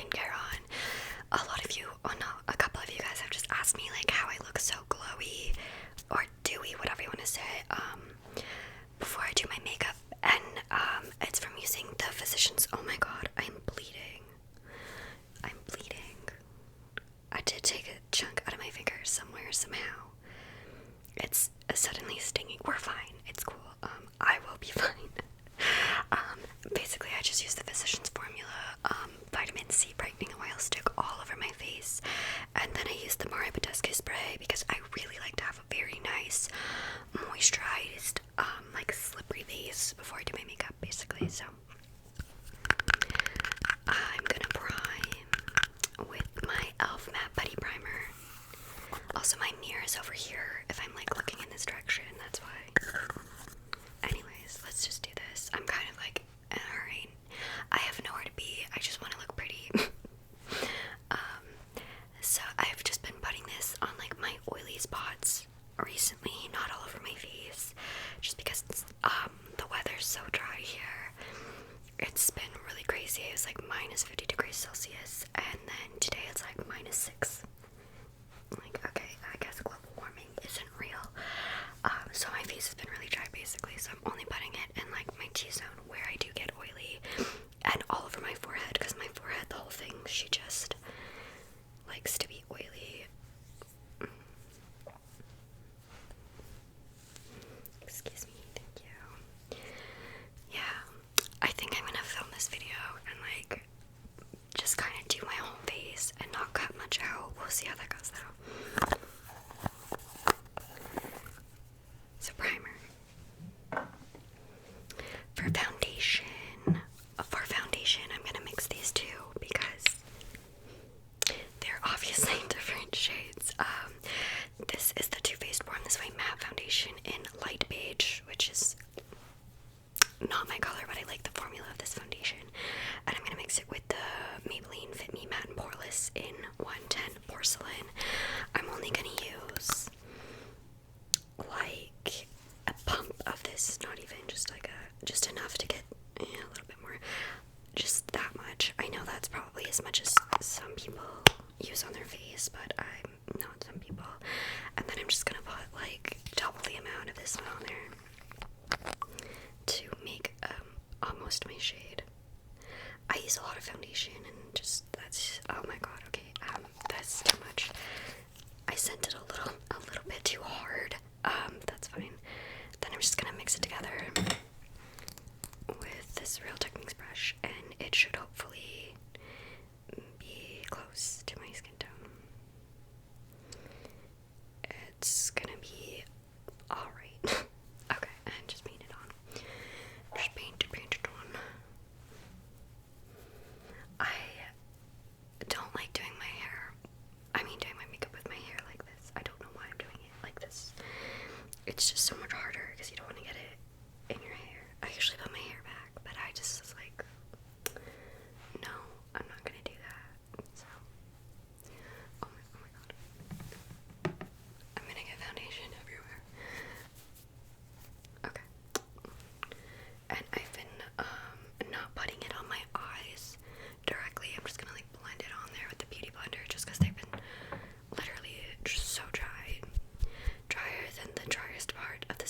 skincare on. A couple of you guys have just asked me like how I look so glowy or dewy, whatever you want to say, before I do my makeup, and it's from using the Physicians. Oh my god, I'm bleeding. I did take a chunk out of my finger somewhere, somehow. It's suddenly stinging. We're fine. It's cool. I will be fine. Basically, I just use the Physicians formula, vitamin C brightening oil stick all over my face, and then I use the Maribodesque spray because I really like to have a very nice, moisturized, like slippery base before I do my makeup, basically. So I'm gonna prime with my e.l.f. Matte Putty Primer. Also, my mirror is over here. If I'm like looking in this direction, that's why. Anyways, let's just do this. I'm kind of like in a hurry. I have nowhere to be. I just want to look pretty. So I've just been putting this on like my oily spots recently, not all over my face, just because the weather's so dry here. It's been really crazy. It was like minus 50 degrees Celsius, and then today it's like -6. Like, okay, I guess global warming isn't real. So my face has been really dry basically, so I'm only putting it in like my T-zone where I do get oily, and all over my forehead, because my forehead, the whole thing, she just likes to be oily. Excuse me, thank you. Yeah, I think I'm gonna film this video and like just kind of do my whole face and not cut much out. We'll see how that goes though. So primer. For foundation, I'm gonna mix these two because they're obviously different shades. This is the Too Faced Born This Way matte foundation in light beige, which is not my color, but I like the formula of this foundation. And I'm gonna mix it with the Maybelline Fit Me Matte and Poreless in 110 Porcelain. I'm only gonna use like a pump of this, not even just like just enough to get a little bit more, just that much. I know that's probably as much as some people use on their face, but I'm not some people. And then I'm just gonna put like double the amount of this one on there to make almost my shade. I use a lot of foundation and just that's, oh my god, okay, that's too much. I sent it a little bit too hard. That's fine. Then I'm just gonna mix it together with this Real Techniques brush, and it should hopefully be close to my skin tone. It's gonna be alright. Okay, and just paint it on. Just paint it on. I don't like doing my hair. Doing my makeup with my hair like this. I don't know why I'm doing it like this. It's just so much harder because you don't want to get it in your hair. I usually put my hair back, but I just was like, no, I'm not gonna do that. So, oh my god, I'm gonna get foundation everywhere. Okay, and I've been not putting it on my eyes directly. I'm just gonna like blend it on there with the beauty blender, just because they've been literally just so dry, drier than the driest part of the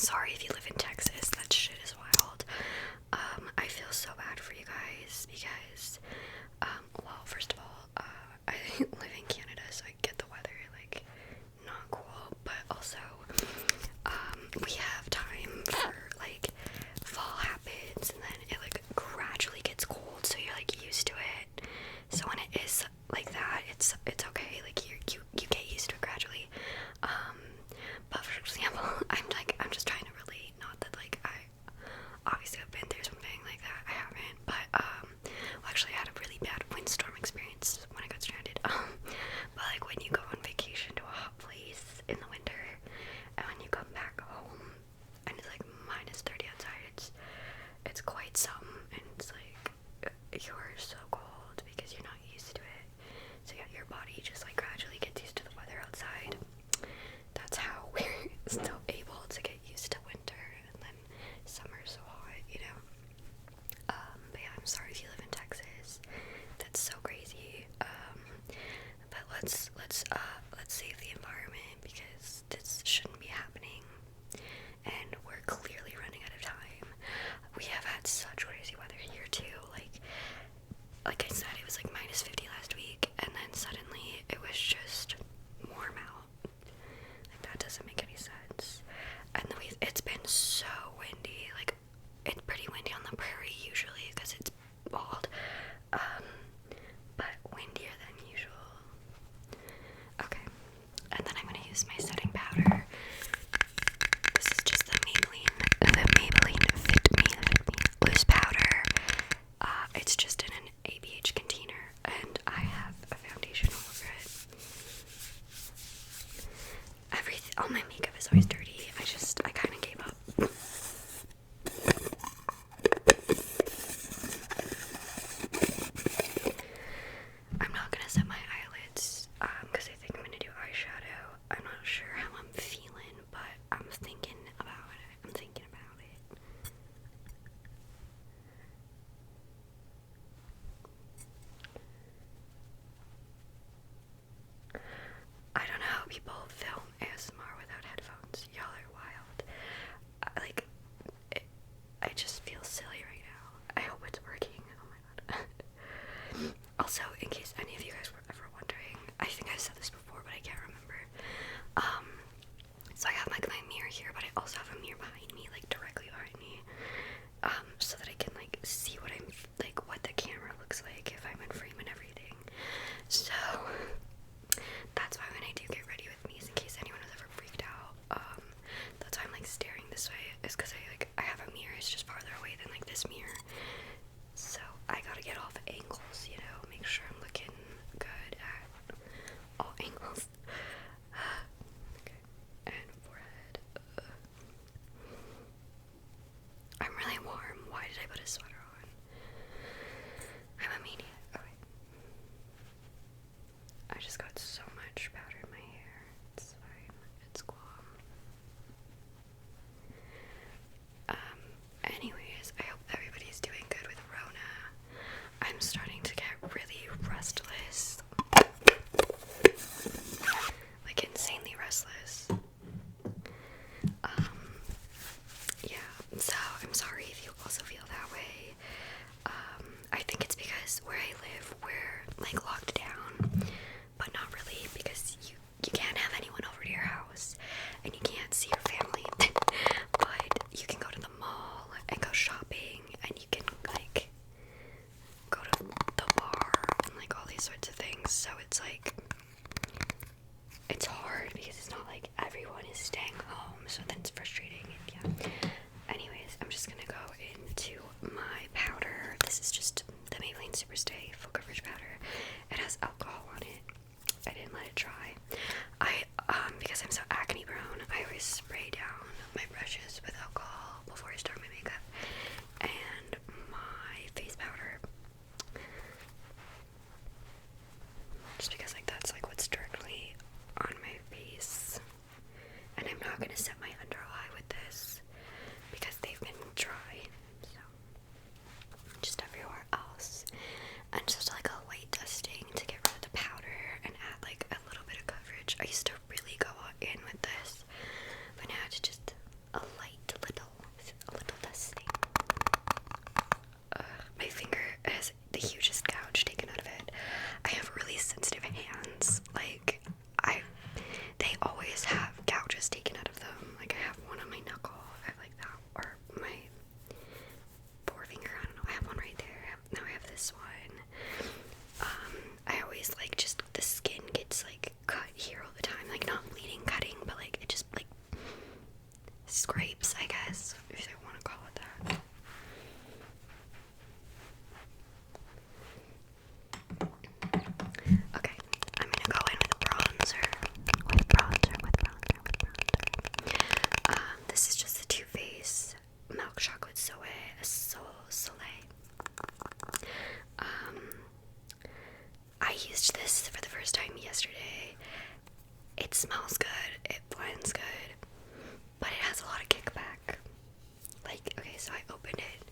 sorry if you live in Texas. That shit is wild. I feel so bad for you guys because, well, first of all, I live in Canada, so I get the weather, like, not cool, but also, we have time for, like, fall happens, and then it, like, gradually gets cold, so you're, like, used to it. So when it is like that, it's okay, like, you get used to it gradually. But for example, I'm just trying to relate, not that, like, I obviously have been through something like that, I haven't, but, well, actually, I had a really bad windstorm experience when I got stranded, but, like, when you go on vacation to a hot place in the winter, and when you come back home, and it's, like, minus 30 outside, it's quite something, and it's, like, you're so cold because you're not used to it, so yeah, your body just, like, gradually gets used to the weather outside. That's how we're still able to get used to winter, and then summer's so hot, you know. But yeah, I'm sorry if you live in Texas. That's so crazy. But let's save the environment because this shouldn't be happening, and we're clearly running out of time. We have had such crazy weather here too. Like I said, it was like minus 50 last week, and then suddenly it was just warm out. Like, that doesn't make any sense. And then it's been so windy. Like, it's pretty windy on the prairie usually because it's bald, but windier than usual. Okay, and then I'm gonna use my setting powder. This is just the Maybelline Fit Me loose powder. It's just in an ABH container, and I have a foundation all over it. All my makeup is always dirty. I kind of gave up. I'm not gonna set my eyelids, because I think I'm gonna do eyeshadow. I'm not sure how I'm feeling, but I'm thinking about it. I don't know how people film ASMR without headphones. Y'all are wild. I just feel silly right now. I hope it's working. Oh my god. Also, in case any of you guys were ever wondering, I think I've said this before, but I can't remember. So I have like my mirror here, but I also have a mirror behind me, like directly behind me, so that I can like see what what the camera looks like if I'm in frame and everything. So that's why when I do get ready with me, in case anyone was ever freaked out, that's why I'm like staring this way, is because I have a mirror, it's just farther away than like this mirror, so I gotta get off angles, you know, make sure I'm looking good at all angles. Okay, and forehead. I'm really warm. Why did I put a sweater on? I'm a maniac. Okay. I just got so much powder in my hair. It's fine. It's cool. Anyways, I hope everybody's doing good with Rona. I'm starting to get really scrapes, I guess, if I want to call it that. Okay, I'm gonna go in with bronzer. This is just the Too Faced Milk Chocolate Soleil. I used this for the first time yesterday. It smells good, it blends good, but it has a lot of kickback. Like, okay, so I opened it.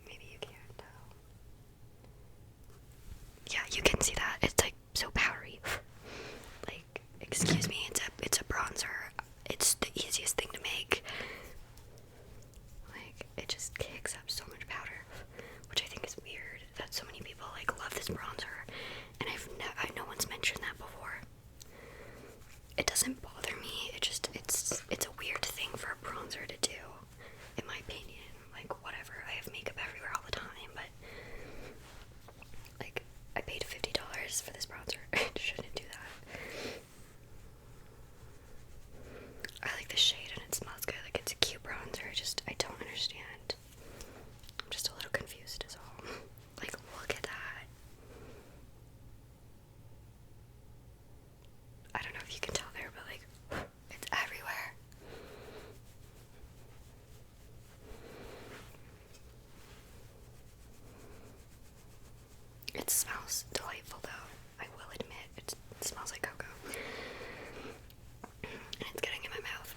Maybe you can't tell. Yeah, you can see that. It's like so powdery. Like, excuse me, it's a bronzer. It's the easiest thing to make. Like, it just kicks up so much powder, which I think is weird that so many people like love this bronzer, and no one's mentioned that before. It doesn't bother me. It's a weird thing for a bronzer to do, in my opinion. Like, whatever. I have makeup everywhere all the time, but like, I paid $50 for this bronzer. I shouldn't do that. I like the shade and it smells good. Like, it's a cute bronzer. I don't understand. I'm just a little confused is all. Like, look at that. I don't know if you can tell there, but like, it's everywhere. It smells delightful though, I will admit. It smells like cocoa. And it's getting in my mouth.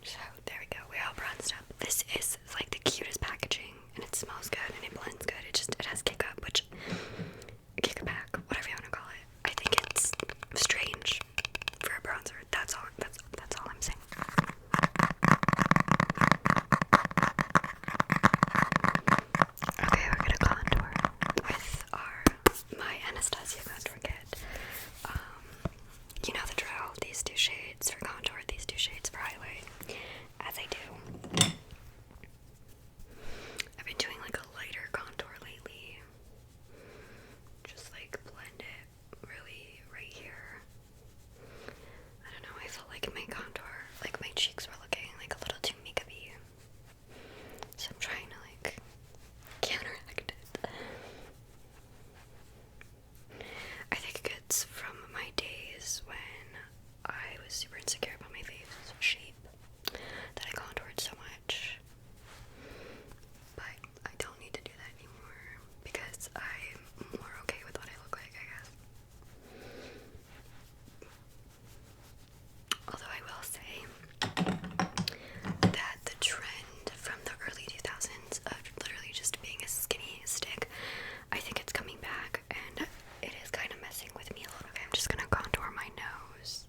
So, there we go. We're all bronzed up. This is like the cutest packaging, and it smells good, and it blends good. It has kick-up, kickback, whatever you want to call it. I think it's strange for a bronzer. That's all I'm saying. Okay, we're gonna contour with my Anastasia contour kit. You know the drill. These 2 shades for contour, these 2 shades for highlight. As I do. I've been doing like a lighter contour lately. Just like blend it really right here. I don't know, I felt like my contour, like my cheeks were looking like a little too makeup-y. So I'm trying to like counteract it. I think it's from my days when I was super insecure about my face shape that I contoured so much. But I don't need to do that anymore because I'm more okay with what I look like, I guess. Although I will say that the trend from the early 2000s of literally just being a skinny stick, I think it's coming back, and it is kind of messing with me a little bit. I'm just gonna contour my nose.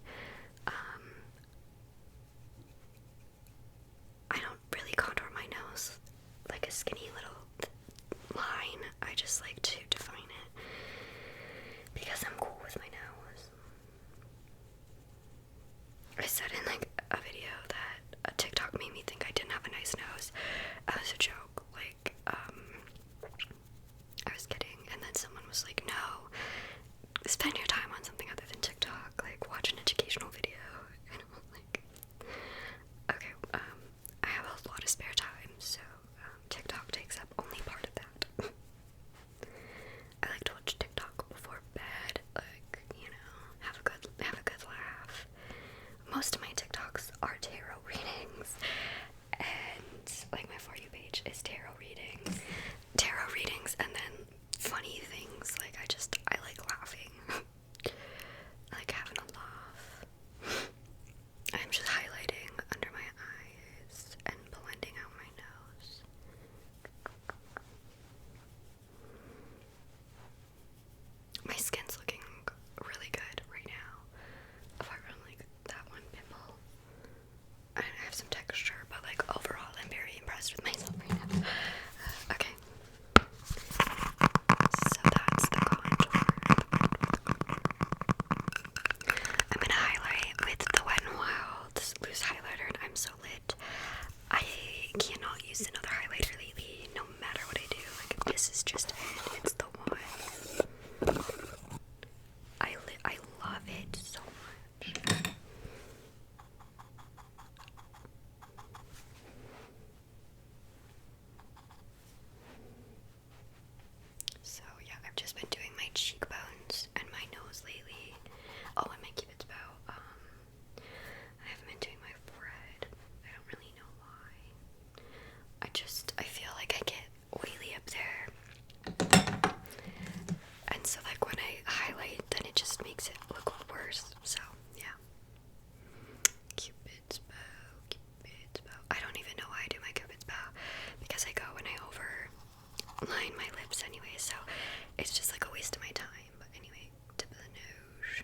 it so much. So yeah, I've just been doing my cheekbones and my nose lately. Oh, and my cupid's bow. I haven't been doing my forehead. I don't really know why. I feel like I get oily up there. And so like when I highlight, then it just makes it look worse. So yeah. Cupid's bow, Cupid's bow. I don't even know why I do my Cupid's bow, because I go and I overline my lips anyway, so it's just like a waste of my time. But anyway, tip of the nose.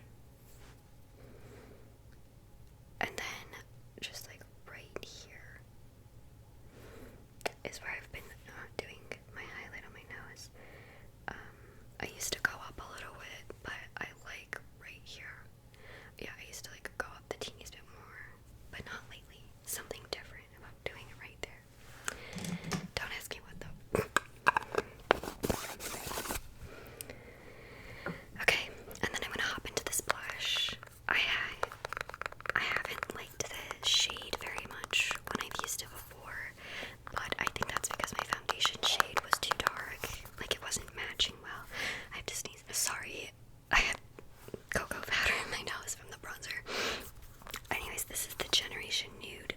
And then just like right here is where I've been doing my highlight on my nose. I used to go up a little bit, but I like right here. Yeah, I used to like go up the teeniest bit more, but not lately. Something different about doing it right there. Don't ask me what though. Okay, and then I'm gonna hop into this blush. I haven't liked the shade very much when I've used it before, but I think that's because my foundation shade was too dark. Like, it wasn't matching well. I have to sneeze. Sorry, I had cocoa powder in my nose from the bronzer. Anyways, this is the Generation Nude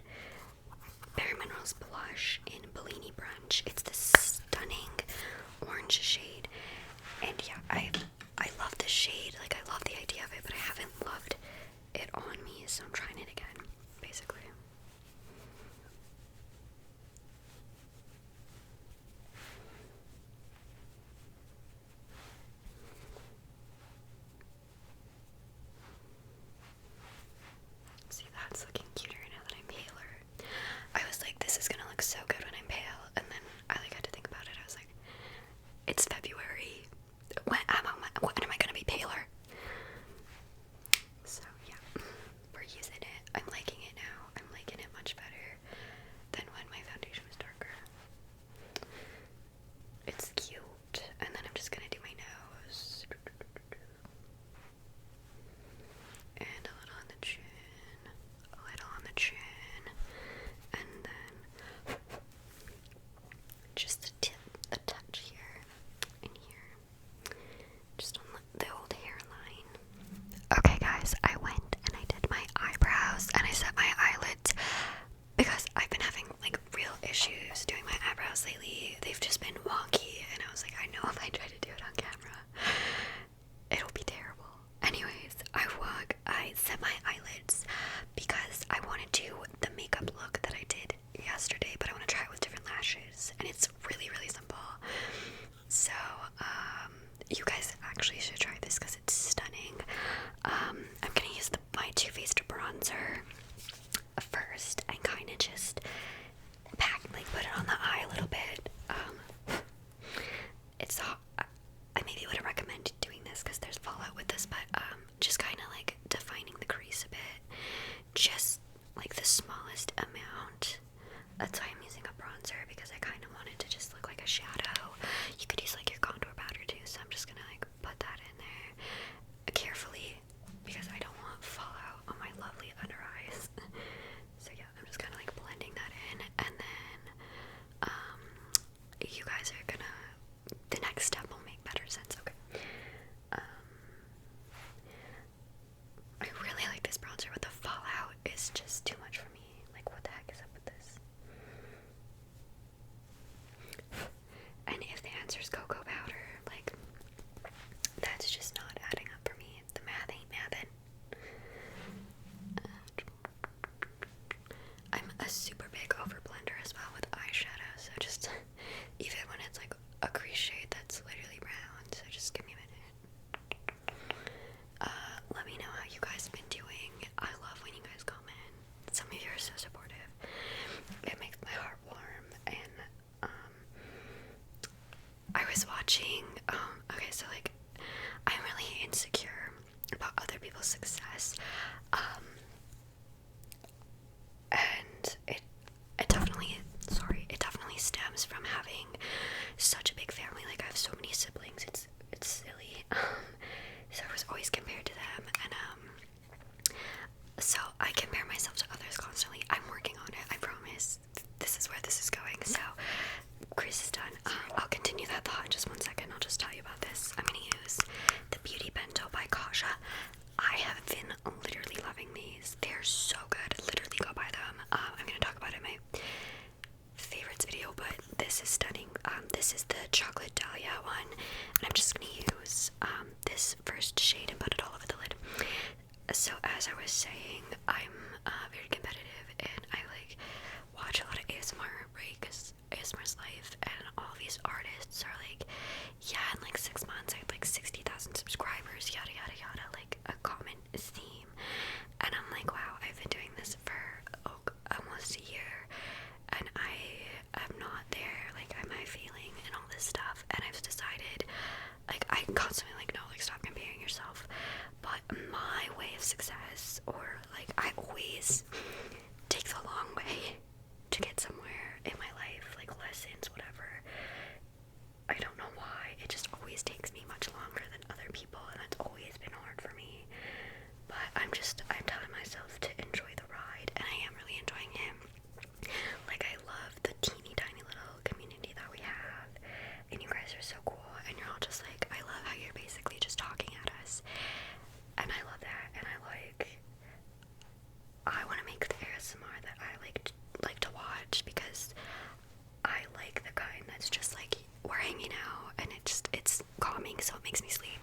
Bare Minerals blush in Bellini Brunch. It's this stunning orange shade, and yeah, I love the shade. Like, I love the idea of it, but I haven't loved it on me, so I'm trying it again, basically. See, that's looking cuter now that I'm paler. I was like, this is gonna look so good when I'm pale, and then I like had to think about it. I was like, it's February. When am I gonna be paler? So yeah, we're using it. I'm liking it now. I'm liking it much better than when my foundation was darker. It's cute. And then I'm just gonna do my nose. And a little on the chin. A little on the chin. And then just a touch here and here. Just on the old hairline. Okay guys, I went and I did my eyebrows and I set my eyelids because I've been having like real issues doing my eyebrows lately. They've just been wonky, and I was like, I know if I try to do it on camera, it'll be terrible. Anyways, I set my eyelids because I want to do the makeup look that I did yesterday, but I want to try it with different lashes, and it's really, really simple. So, you guys actually should try this because it's stunning. I'm gonna use my Too Faced bronzer first and kind of just put it on the eye a little bit. It's hot. I maybe wouldn't recommend doing this because there's fallout with this, but just kind of like defining the crease a bit, just like the smallest amount. That's why I'm using a bronzer, because I kind of want it to just look like a shadow. You could use like your contour powder too, so I'm just gonna like put that in there carefully because I don't want fallout on my lovely under eyes. So yeah, I'm just kind of like blending that in, and then you guys are gonna, the next step will make better sense. Okay. I really like this bronzer, but the fallout is just too much for me. Like, what the heck is up with this? And if the answer is cocoa powder, like, that's just not adding up for me. The math ain't mathin'. I'm a super big overblender as well with eyeshadow, so just, even when it's like a crease shade that's literally brown, so just give me a minute. Let me know how you guys have been doing. I love when you guys comment. Some of you are so supportive. It makes my heart warm. And I was watching, okay, so like, I'm really insecure about other people's success, and it definitely stems from having such a big family. Like, I have so many siblings, it's silly. So I was always compared to them, and as I was saying, I'm very competitive, and I like watch a lot of ASMR, right? Because ASMR's life, and all these artists are like, yeah, in like 6 months I had like 60,000 subscribers, yada yada yada, like a common theme. And I'm like, wow, I've been doing this for almost a year, and I am not there. Like, am I failing and all this stuff? And I've decided, like, I constantly like, no, like, stop comparing yourself. But my way of success, or like, I always take the long way to get somewhere in my life, like lessons, whatever. I don't know why, it just always takes me much longer than other people, and that's always been hard for me. But I'm telling myself to enjoy the ride, and I am really enjoying it. Like, I love the teeny tiny little community that we have, and you guys are so cool, and you're all just like, I love how you're basically just talking at us, and I love that. And I want to make the ASMR that I like to watch, because I like the kind that's just like, we're hanging out, and it's calming, so it makes me sleep.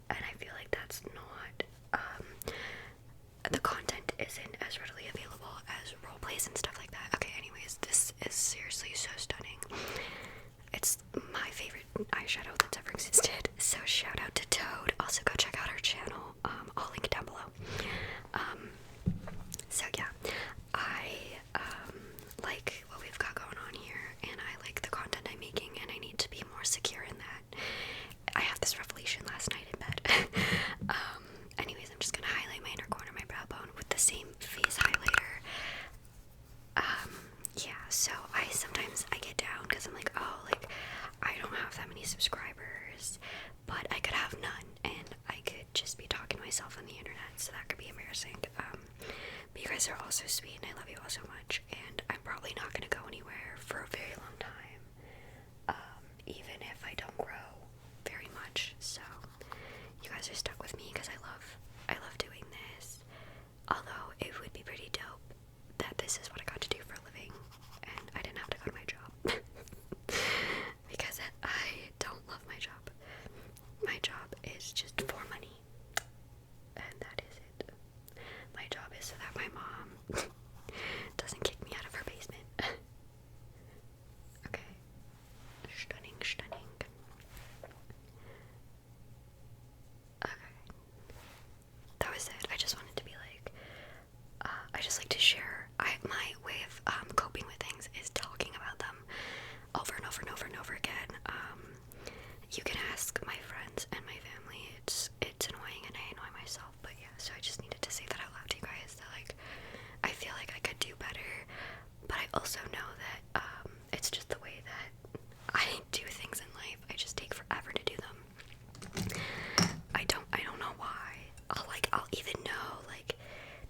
And I feel like that's not, the content isn't as readily available as role plays and stuff like that. Okay, anyways, this is seriously so stunning. It's my favorite eyeshadow that's ever existed. So shout out to Toad. Also go check out her channel. I'll link it down below. So yeah, I like what we've got going on here, and I like the content I'm making, and I need to be more secure in that. I had this revelation last night in bed. Anyways, I'm just gonna highlight my inner corner, my brow bone, with the same face highlighter. Yeah, so sometimes I get down because I'm like, oh, like, I don't have that many subscribers, but I could have none, and I could just be talking to myself on the internet, so that could be embarrassing. But you guys are all so sweet, and I love you all so much, and I'm probably not gonna go anywhere for a very long time, even if I don't grow very much. So you guys are stuck with me because I love doing this. Although it would be pretty dope that this is what I got to do for a living, and I didn't have to go to my job. Because I don't love my job. My job is just for money, and that is it. My job is so that my mom doesn't kick me out of her basement. Okay. Stunning, stunning. Okay. That was it. I just wanted to be like, I just like to share. My way of coping with things is talking about them over and over and over and over again. You can ask my friends and my family. It's annoying, and I annoy myself. But yeah, so I just needed to say that out loud to you guys. That like, I feel like I could do better, but I also know that it's just the way that I do things in life. I just take forever to do them. I don't know why. I'll even know like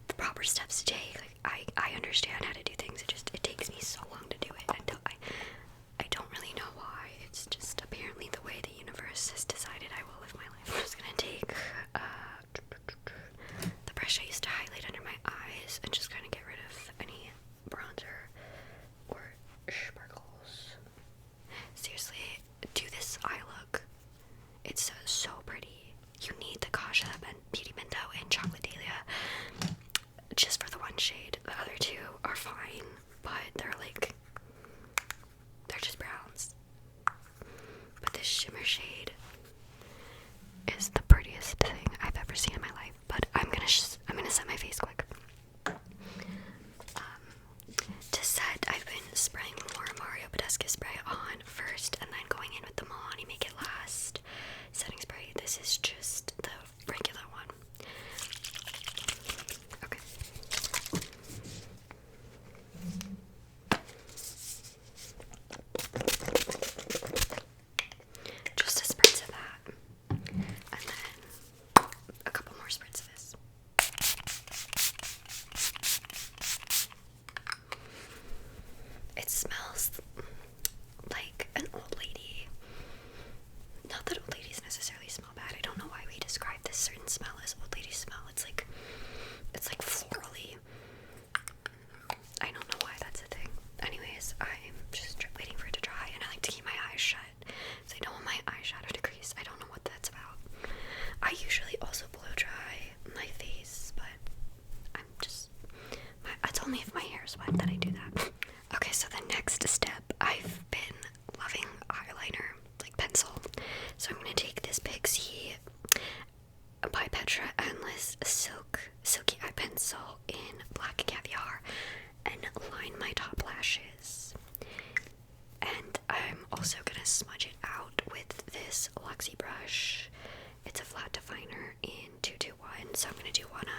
the proper steps to take. Like, I understand how to do things. It takes me so long to do it. I don't really know why. It's just apparently the way the universe has decided I will live my life. I'm just gonna take the brush I used to highlight under my eyes and just kind of get rid of any bronzer or sparkles. Seriously, do this eye look. It's so pretty. You need the Kaja Beauty Bento and Chocolate Dahlia just for the one shade. The other two are fine, but they're like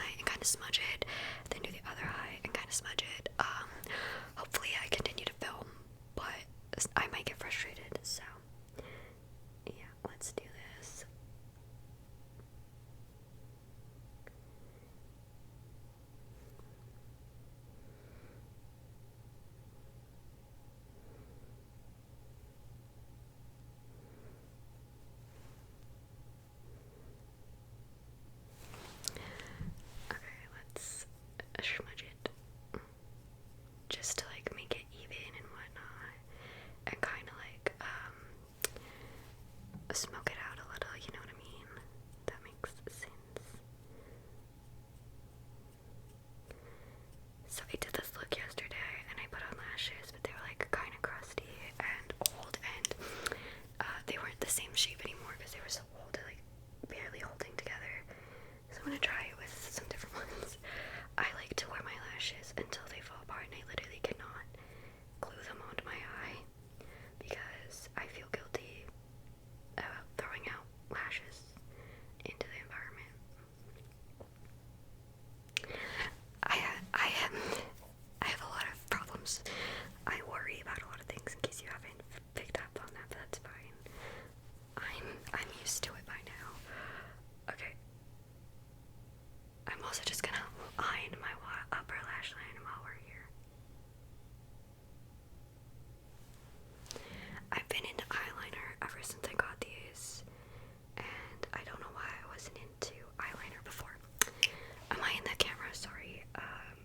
eye and kind of smudge it, then do the other eye and kind of smudge it. Hopefully I continue to film, but I might get frustrated, so yeah, let's do this. Okay, let's smudge it just to like make it even and whatnot, and kind of like smoke it out a little, you know what I mean? That makes sense. So I did this look yesterday and I put on lashes, but they were like kind of crusty and old, and they weren't the same shape anymore because they were so old, they're like barely holding together. So I'm gonna try it with some different ones. I like to wear my lashes until they fall apart, and I literally cannot glue them onto my eye because I feel guilty about throwing out lashes into the environment. I have a lot of problems. I worry about a lot of things, in case you haven't picked up on that, but that's fine. I'm used to it by now. Okay. I'm also just gonna iron my upper lash line while we're here. I've been into eyeliner ever since I got these, and I don't know why I wasn't into eyeliner before. Am I in the camera? Sorry.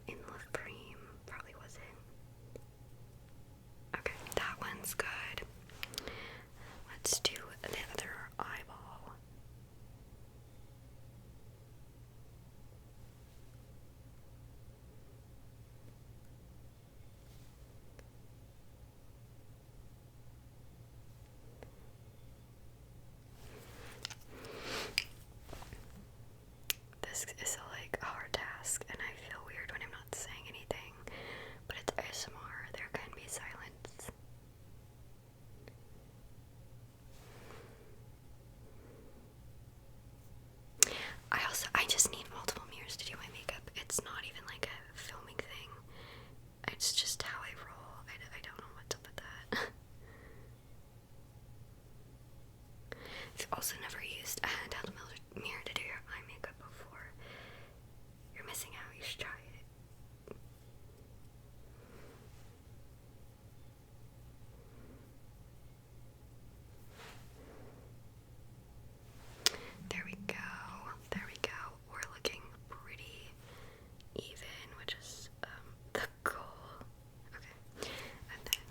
In the frame, probably wasn't. Okay, that one's good. Let's do the other eyeball. This is a hard task, and I feel weird when I'm not saying anything, but it's ASMR. There can be silence. I just need multiple mirrors to do my makeup. It's not even like a filming thing. It's just how I roll. I don't know what's up with that. If you've also never used a handheld mirror to do your eye makeup before, you're missing out. You should try it. There we go. There we go. We're looking pretty even, which is the goal. Okay. And then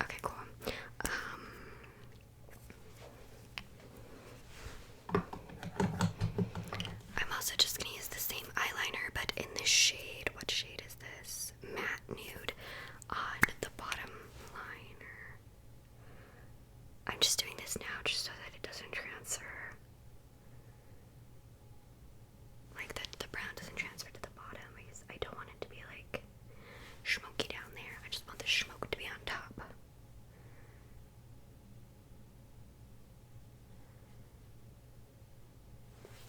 okay, cool. I'm also just gonna use the same eyeliner, but in this shade. What shade is this? Matte nude on the bottom liner. I'm just doing this now just so that it doesn't transfer. Like the brown doesn't transfer to the bottom, because I don't want it to be like smoky down there. I just want the smoke to be on top.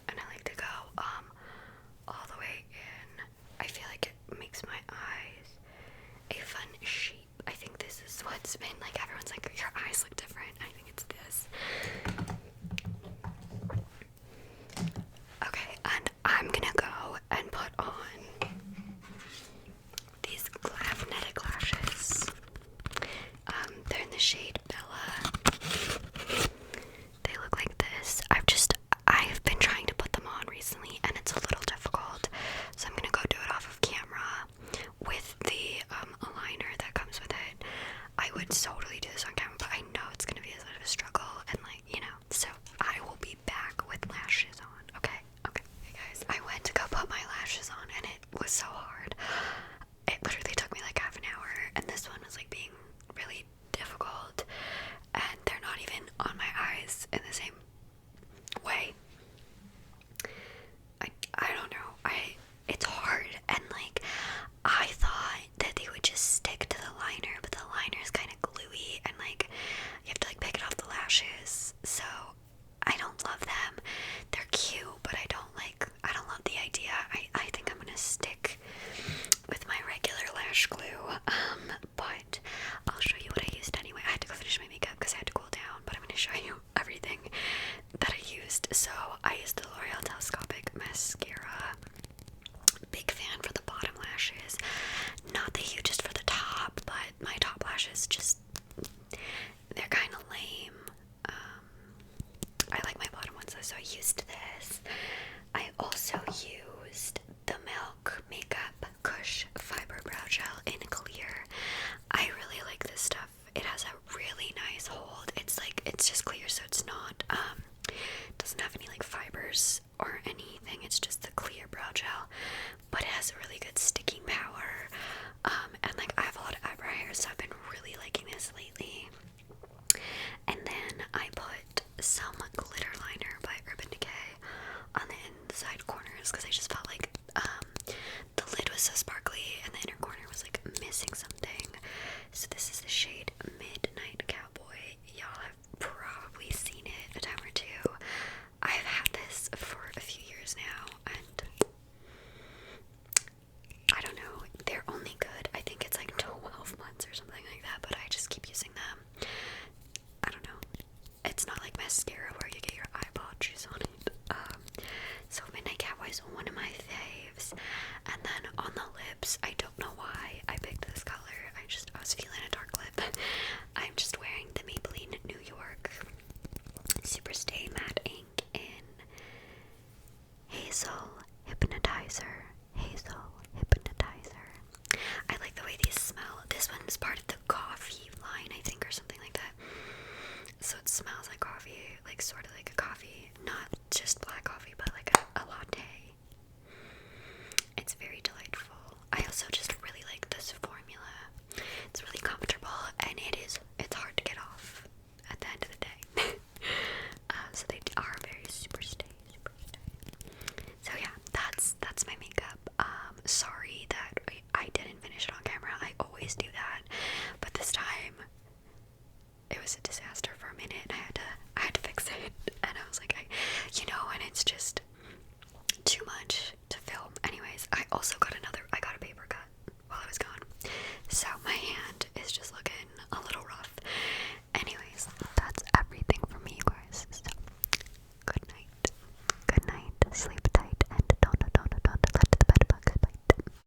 And I like to go all the way in. I feel like it makes my eyes a fun shape. I think this is what's been like, everyone's like, your eyes look different. I think it's this. like sort of like a coffee, not just black coffee, but like a latte. It's very delightful. I also just really like this formula. It's really comfortable, and it's hard to get off at the end of the day. So they are very super stay. So yeah, that's my makeup. Sorry that I didn't finish it on camera. I always do that, but this time it was a disaster for a minute. I